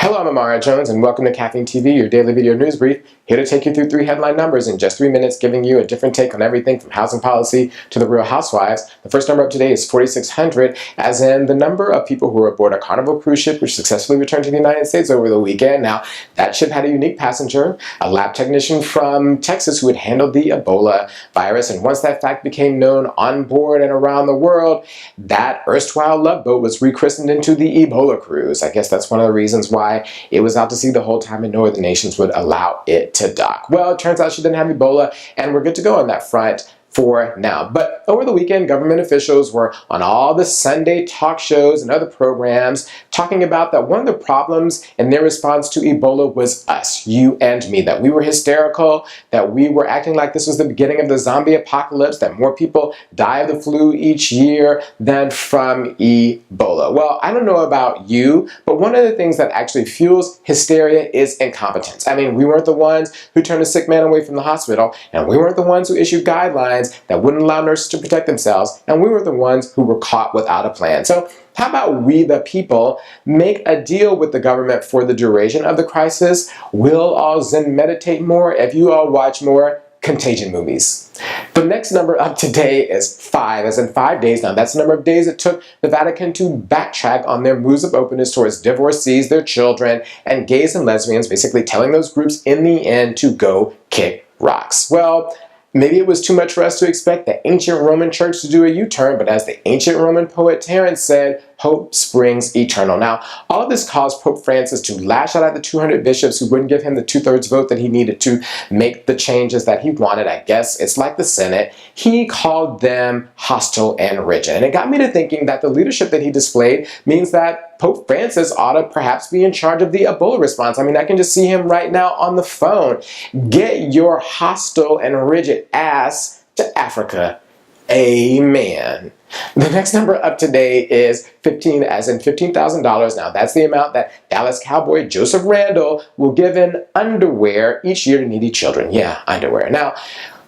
Hello, I'm Amara Jones, and welcome to Caffeine TV, your daily video news brief. Here to take you through 3 headline numbers in just 3 minutes, giving you a different take on everything from housing policy to the Real Housewives. The first number up today is 4,600, as in the number of people who were aboard a Carnival cruise ship which successfully returned to the United States over the weekend. Now, that ship had a unique passenger, a lab technician from Texas who had handled the Ebola virus, and once that fact became known on board and around the world, that erstwhile love boat was rechristened into the Ebola cruise. I guess that's one of the reasons why it was out to sea the whole time and no other nations would allow it to dock. Well, it turns out she didn't have Ebola, and we're good to go on that front for now. But over the weekend, government officials were on all the Sunday talk shows and other programs talking about that one of the problems in their response to Ebola was us, you and me, that we were hysterical, that we were acting like this was the beginning of the zombie apocalypse, that more people die of the flu each year than from Ebola. Well, I don't know about you, but one of the things that actually fuels hysteria is incompetence. I mean, we weren't the ones who turned a sick man away from the hospital, and we weren't the ones who issued guidelines that wouldn't allow nurses to protect themselves, and we were the ones who were caught without a plan. So how about we, the people, make a deal with the government for the duration of the crisis? We'll all Zen meditate more if you all watch more Contagion movies. The next number up today is 5, as in 5 days. Now, that's the number of days it took the Vatican to backtrack on their moves of openness towards divorcees, their children, and gays and lesbians, basically telling those groups in the end to go kick rocks. Well, maybe it was too much for us to expect the ancient Roman church to do a U-turn, but as the ancient Roman poet Terence said, hope springs eternal. Now, all of this caused Pope Francis to lash out at the 200 bishops who wouldn't give him the 2/3 vote that he needed to make the changes that he wanted. I guess it's like the Senate. He called them hostile and rigid. And it got me to thinking that the leadership that he displayed means that Pope Francis ought to perhaps be in charge of the Ebola response. I mean, I can just see him right now on the phone. Get your hostile and rigid ass to Africa. Amen. The next number up today is 15, as in $15,000. Now, that's the amount that Dallas Cowboy Joseph Randle will give in underwear each year to needy children. Yeah, underwear. Now,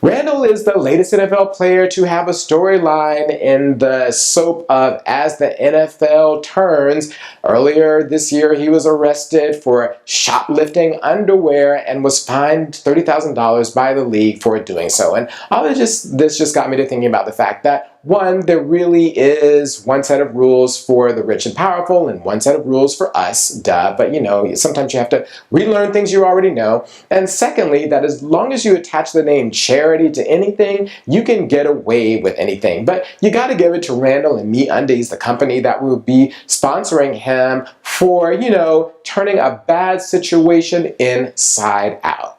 Randle is the latest NFL player to have a storyline in the soap of As the NFL Turns. Earlier this year, he was arrested for shoplifting underwear and was fined $30,000 by the league for doing so. And all of this just got me to thinking about the fact that, one, there really is one set of rules for the rich and powerful and one set of rules for us, duh. But, you know, sometimes you have to relearn things you already know. And secondly, that as long as you attach the name charity to anything, you can get away with anything. But you got to give it to Randle and MeUndies, the company that will be sponsoring him, for, you know, turning a bad situation inside out.